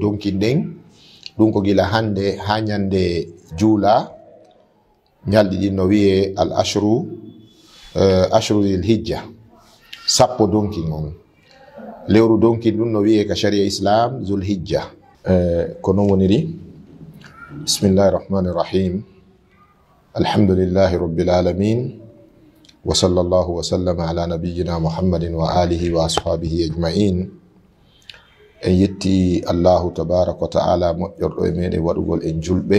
donkin den ɗum ko gila hande ha nyande juula nyalɗi ɗin no wiye al ashru lil hijja sappo donkin on. lewru donkin ɗum no wiye ka sharia islam zul hijja. ko non woniri. bismillahi rahmani rahim. alhamdulillahi rabbil alamin wa sallallahu wa sallama ala nabiyyina muhammadin wa alihi wa ashabihi ajma'in. en yetti allahu tabaraka wa ta'ala moƴƴorɗo e meɗen waɗugol en julɓe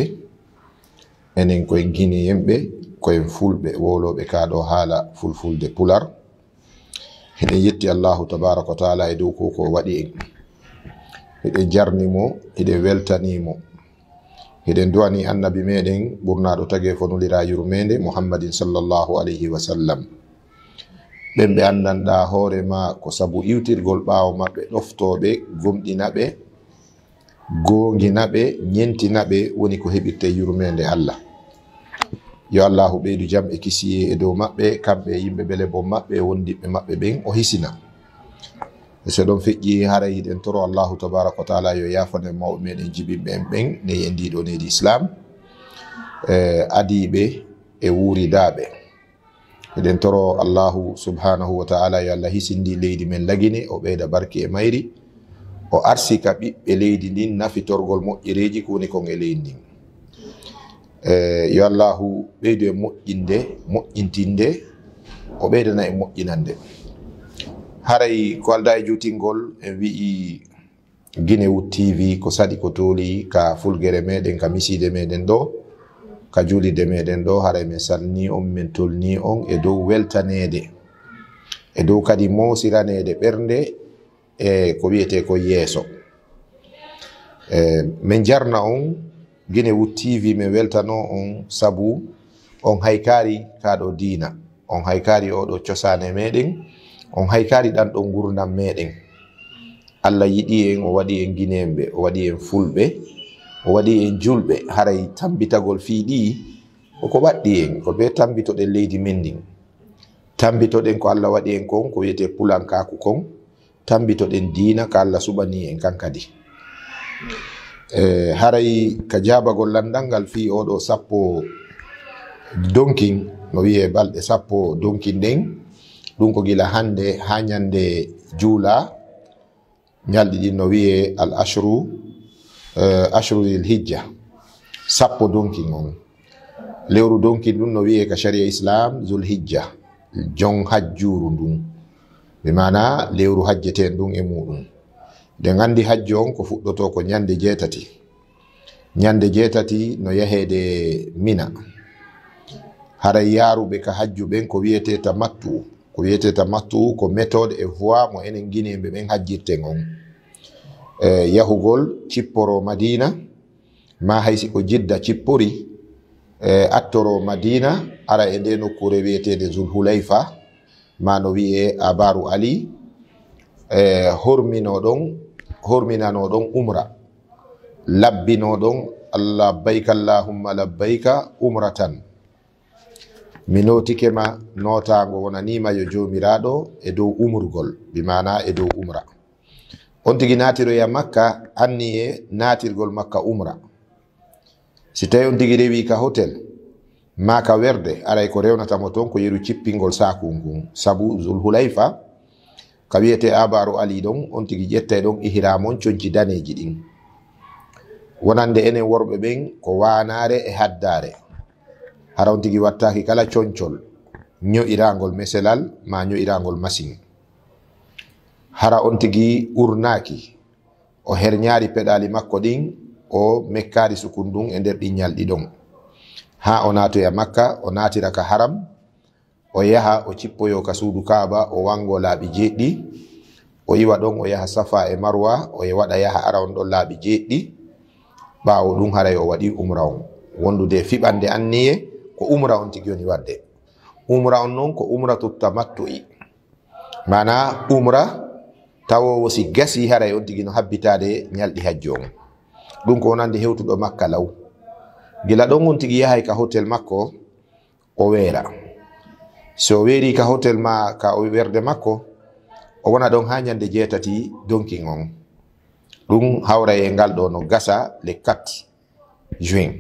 enen koyen gini yemɓe koyen fulɓe woloɓe kaɗo haala fulfulde pular. eɗen yetti allahu tabaraka wa ta'ala e dow ko waɗi en. eɗen jarnimo, eɗen weltanimo, eɗen duwani annabi meɗen ɓurnaɗo tagi fonulira yurmede muhammadin sallallahu alayhi wa sallam. ɓen ɓe andanɗa hoorema ko sabu iwtirgol ɓaawo maɓɓe ɗoftoɓe gomɗinaɓe gonginaɓe ñentinaɓe woni ko heɓirte yurmede Allah. yo allahu ɓeydu jam e kisiye e dow maɓɓe kamɓe yimɓe ɓele bo maɓɓe wondiɓe maɓɓe ɓen o hisina. so ɗon feƴƴi haray hiɗen toro allahu tabaraka wa taala yo yafane mawɓe meɗen jibinɓe en ɓen ne en ndiɗo nedi islam adiɓe e wuridaɓe. eɗen toro allahu subhanahu wa ta'ala yo allah hisindi leydi men lagine o ɓeyda barke e mayri o arsika ɓiɓɓe leydi ndin nafitorgol moƴƴereji ko woni kon e leydi ndin. yo allahu ɓeydu e moƴƴintinde o ɓeydana e moƴƴinande. haray ko alda e jutingol en wi'i Guinewood TV ko saɗi ko tooli ka fulgere meɗen ka miside meɗen ɗo ka julide meɗen ɗo. haray min salni on min tolni on e dow weltanede e dow kadi mosiranede ɓernde e ko wiyete ko yeeso. min jarna on Guinewood TV min weltano on sabu on haykari kaɗo diina, on haykari oɗo cosane meɗen, on haykari ɗan ɗon gurdam meɗen. Allah yiɗi en, o waɗi en guinemɓe, o waɗi en fulɓe, o waɗi en julɓe. haray tambitagol fiiɗi koko waɗɗi en ko be tambitoɗen leydi men ndin, tambitoɗen ko Allah waɗi en kon ko wiyete pulankaku kon, tambitoɗen diina ka Allah suɓani en kan kadi. haray ka jabagol landal ngal fi oɗo sappo donkin no wiye balɗe sappo donkin ɗen ɗum ko gila hande ha nyande juula nyalɗi ɗin no wiye al ashru lil hijja sappo donkin on. lewru donkin ɗum no wiye ka sharia islam zul hijja jon hajjuru ndun ɓe mana lewru hajjeten ɗum e muɗum. de gandi hajju on ko fuɗɗoto ko nyande jeetati. nyande jeetati no yahede mina. haray yaruɓe ka hajju ɓen ko wiyete tamattu. ko wiyete tamattu ko méthode et voie mo enen guineɓe ɓen hajjirten on. yahugol cipporo madina ma haysi ko jidda cippori attoro madina ara e nde nokkure wiyetede zulhulayfa ma no wiye abaru ali horminano ɗon umra labbino ɗon labbayka allahumma labbayka umratan. mi notikema notago wonanima yo jomiraɗo e dow umrgol bimana e dow umra. on tigi natiroya makka anni e natirgol makka umra. si tawi on tigi rewi ka hotel ma ka werde aray ko rewnatamo toon ko yeru cippingol sakungun sabu zulhulayfa ka wiyete abaru ali ɗon on tigi ƴettay ɗon ihramon conci daneji ɗin wonande enen worɓe ɓen ko wanare e haddare. hara on tigi wattaki kala concol ño'irangol meselal ma ño'irangol machine. hara on tigi urnaki o herñaari peɗali makko ɗin o mekkari sukundun e nder ɗin ñalɗi ɗon ha o natoya makka o natira ka haram o yaha o cippoyo ka suudu kaaba o wango laaɓi jeɗɗi o yiwa ɗon o yaha safa e marwa o waɗa yaha ara on ɗon laaɓi jeɗɗi ɓawo ɗum haray o waɗi umra on wondude fiɓande anniye ko umra on tigi woni wadde. umra on noon ko umratu tamattu'i mana umra tawowo si gasi haray on tigi no habbitade ñalɗi hajji on. ɗum ko wonande hewtuɗo makka law gila ɗon on tigi yahay ka hotel makko o weera. so weeri ka hotel ma ka o werde makko o wona ɗon ha ñande jeetati donkin on. ɗum hawra e ngal ɗo no gasa le 4 juin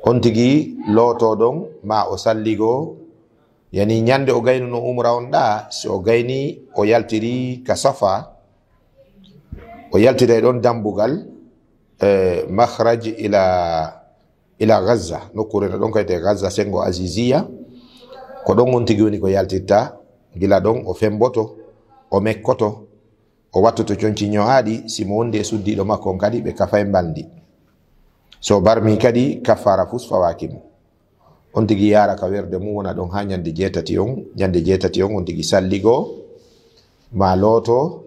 on tigi looto ɗon ma o salligo yani ñande o gaynu no umra on ɗa si o gayni o yaltiri ka safa o yaltira ɗon dambugal makhraj ila Gaza nokkure no ɗon kayte Gaza sengo Aziziya ko ɗon on tigi woni ko yaltirta gila ɗon o femboto o mekkoto o wattoto conci ño'aɗi simo wonde suddiɗo makko on kadi ɓe kafa e mbaldi so barmi kadi kaffara fus fawakimo on tigi yara ka werde mum wona ɗon ha ñande jeetati on on tigi salligo ma looto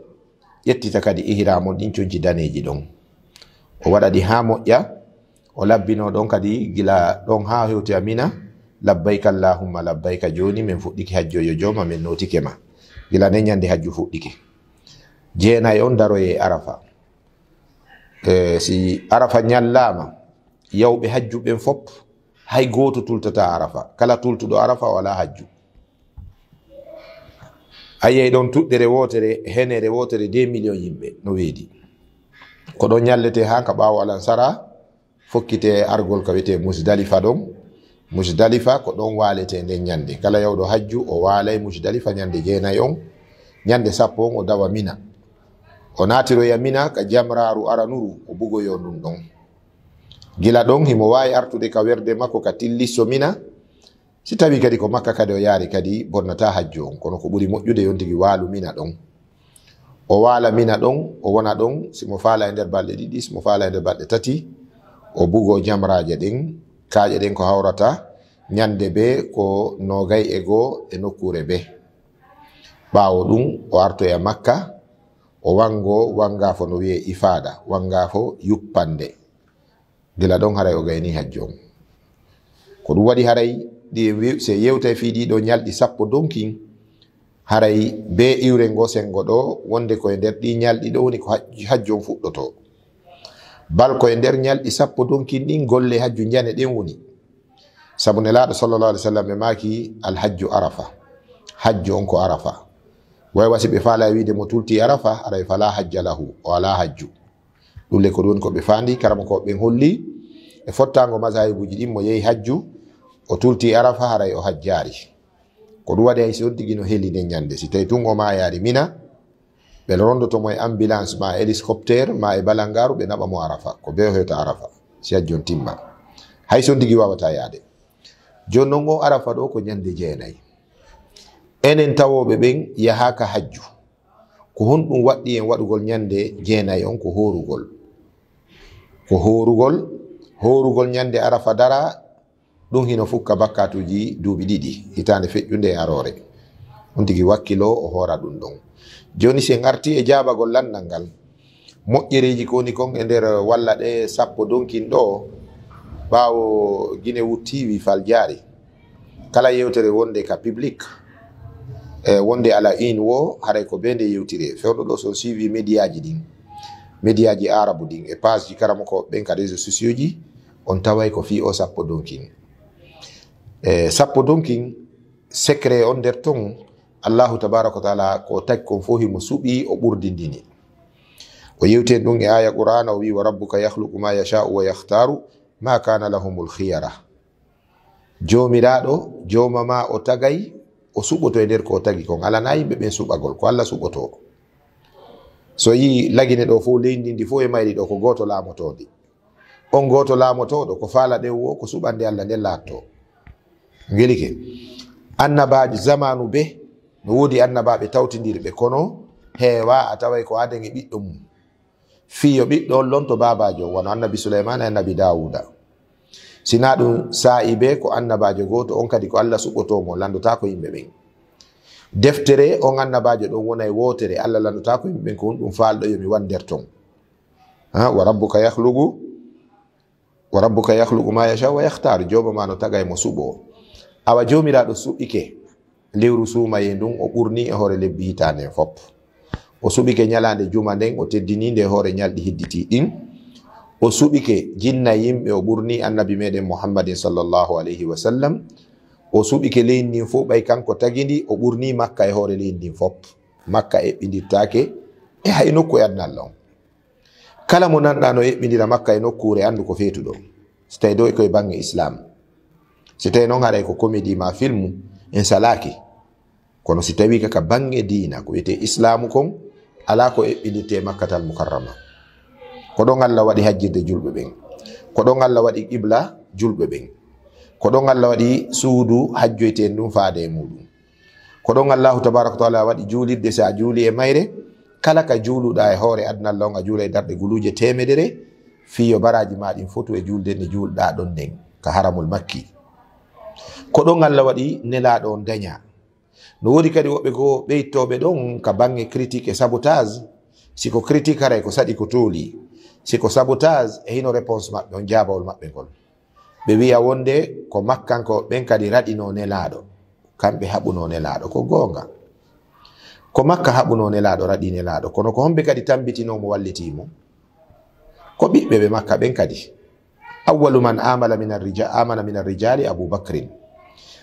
ƴettita kadi ihramon ɗin conci daneji ɗon o waɗa ɗi ha moƴƴa o labbino ɗon kadi gila ɗon ha hewti amina labbayka allahumma labbayka joni min fuɗɗiki hajjo yo joma min notike ma gila ne ñande hajju fuɗɗike jeenayi on daroye arafa si arafa ñallama yawɓe hajju ɓen fop hay goto tultata arafa kala tultuɗo arafa wala hajju ayey ɗon tuɗɗere wotere henere wotere 2 million yimɓe no weedi ko ɗon ñallete ha ka ɓawo alansara fokkite argol ka wiyete Musdalifa ɗon Musdalifa ko ɗon walete nden ñande kala yawɗo hajju o walay Musdalifa ñande jeenayi on ñande 10 on o dawa Mina o natiroya Mina ka jamraru aranuru o bugoyo ɗum ɗon gila ɗon himo wawi artude ka werde makko ka tilliso Mina si tawi kadi ko Makka kadi o yaari kadi bonnata hajju on kono ko ɓuri moƴƴude yon tigi waalu Mina ɗon o waala Mina ɗon o wona ɗon simo faala e nder balɗe 2 simo faala e nder balɗe 3 o bugo jamraje ɗen kaaƴe ɗen ko hawrata ñande be ko 21 e nokkure be ɓaawo ɗum o artoya Makka o wangafo no wiye ifada wangafo yuppande gila ɗon haray o gayni hajju on ko ɗum waɗi haray ɗi se yewta fi ɗiɗo ñalɗi 10 donkin haray be iwre ngo sengo ɗo wonde koye nder ɗi ñalɗi ɗo woni ko hajju on fuɗɗoto bal koye nder ñalɗi 10 donkin ɗin golle hajju jane ɗen woni sabu nelaɗo sallallah alih w sallam ɓe maki alhajju arafa hajju on ko arafa way wasi ɓe faala wiide mo tulti arafa aray fala hajja lahu o ala hajju ɗulle ko ɗum ko ɓe fandi karama ko ɓen holli e fottago masahibuji ɗin mo yehi hajju o tulti arafa haray o hajjari ko ɗum waɗi hay si on tigi no heli nden ñande si tawi tun o ma yaari Mina ɓe rondotomo e ambulance ma hélicoptère ma e balangaru ɓe naɓa mo arafa ko be hewta arafa si hajju on timma hay si on tigi wawata yaade joni noon o arafa ɗo ko ñande jeenayi enen tawoɓe ɓen yahaka hajju ko honɗum waɗɗi en waɗugol ñande jeenayi on ko horugol ñande arafa dara ɗum hino fukka bakkatuji duuɓi 2 hitande feƴƴunde e arore on tigi wakkilo o hoora ɗum ɗon joni sen arti e jabagol landal ngal moƴƴereji ko woni kon e nder walla ɗe 10 donkin ɗo ɓawo Guinewood TV fal jaari kala yewtere wonde ka public wonde ala in wo haray ko be nde yewtire fewɗo ɗo son suivi médiaji ɗin médiaji arabu ɗin e page ji karama ko ɓen ka réseaux sociaux ji on taway ko fi o 10 donkin 10 donkin secret on nder ton Allahu tabaraka wa taala ko tagi kon fo himo suɓi o ɓurdindini o yewten ɗum e aya qur'ana o wi wa rabbuka yahluqu ma yasha'u wa yahtaru ma kana lahumul khiyara jomiraɗo joma ma o tagay o suɓoto e nder ko tagi kon alana yimɓe ɓen suɓagol ko Allah suɓoto so yi lagine ɗo fo leydi ndi fo e mayri ɗo ko goto laamotode on goto laamotoɗo ko faala ɗe wo ko suɓande Allah nde laatto gelike annabaji zamanu be no wodi annabaɓe tawtidirɓe kono heewa a taway ko aden e ɓiɗɗo mum fiyo ɓiɗɗo on lonto babajo wono annabi Sulaiman e annabi Dawuda sina ɗum sa'i be ko annabajo goto on kadi ko Allah suɓotomo landota ko yimɓe ɓen deftere on annabajo ɗon wona e wotere Allah landota ko yimɓe ɓen ko on ɗum falɗo yomi wan nder ton wa rabbuka yahluqu ma yasha wa yahtaru joma ma no tagay mo suɓo awa jomiraɗo suɓike lewru sumaye ndun o ɓurni e hoore lebbi hitande fop o suɓike ñalande juma nden o teddininde e hoore ñalɗi hidditi ɗin o suɓike jinna yimɓe o ɓurni annabi meɗen Muhammadin sallallahu alayhi wa sallam o suɓike leydi ndin fof ɓay kanko tagidi o ɓurni Makka e hoore leydi ndin fop Makka eɓɓidirtake e hay nokku e adna Allah on kala mo nanɗa no yeɓɓidira makka e nokkure andu ko feetuɗo so tawi dow koye bange islam. so tawi noon haɗay ko comédie ma filmu en salaki, kono si tawi kaka bange dina ko wiyete islamu kon ala ko eɓɓidirte makkatal mukarrama. ko ɗon Allah waɗi hajjirde julɓe ɓen, ko ɗon Allah waɗi qibla julɓe ɓen, ko ɗon Allah waɗi suudu hajjoyten ɗum faade e muɗum, ko ɗon Allahu tabaraka wa taala waɗi juulirde sa juuli e mayre kala ka juuluɗa e hoore aduna Allah on a juula e darɗe guluje temedere fiyo baraji ma ɗin fotu e julde nde juulɗa ɗon nden ka haramul makki. ko ɗon Allah waɗi nelaɗo on daña. no wodi kadi woɓɓe ko ɓeytoɓe ɗon ka bange critique e sabotage. siko critique haray ko saɗi ko tooli, siko sabotage e hino réponse maɓɓe on jabawol maɓɓe ngol. ɓe wiya wonde ko makkanko ɓen kadi raɗino nelaɗo, kamɓe haɓuno nelaɗo. ko gonga, ko makka haɓuno nelaɗo, raɗi nelaɗo, kono ko homɓe kadi tambitinomo wallitimo ko ɓiɓɓe ɓe makka ɓen kadi. awwalu man amana min arrijali aboubacrin,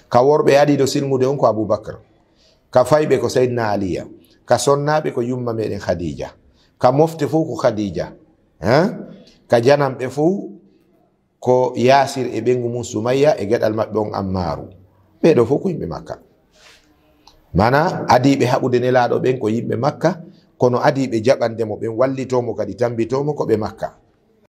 ka worɓe aɗiɗo silmude on ko aboubacre, ka fayɓe ko saydna aliya, ka sonnaɓe ko yumma meɗen khadija, ka mofte fof ko khadija, ka janamɓe fof ko yasir e ɓengu mum sumayya e geɗal maɓɓe on ammaru. ɓeɗo fof ko yimɓe makka. mana adiɓe haɓude nelaɗo ɓen ko yimɓe makka, kono adiɓe jaɓandemo ɓen wallitomo kadi tambitomo ko ɓe makka.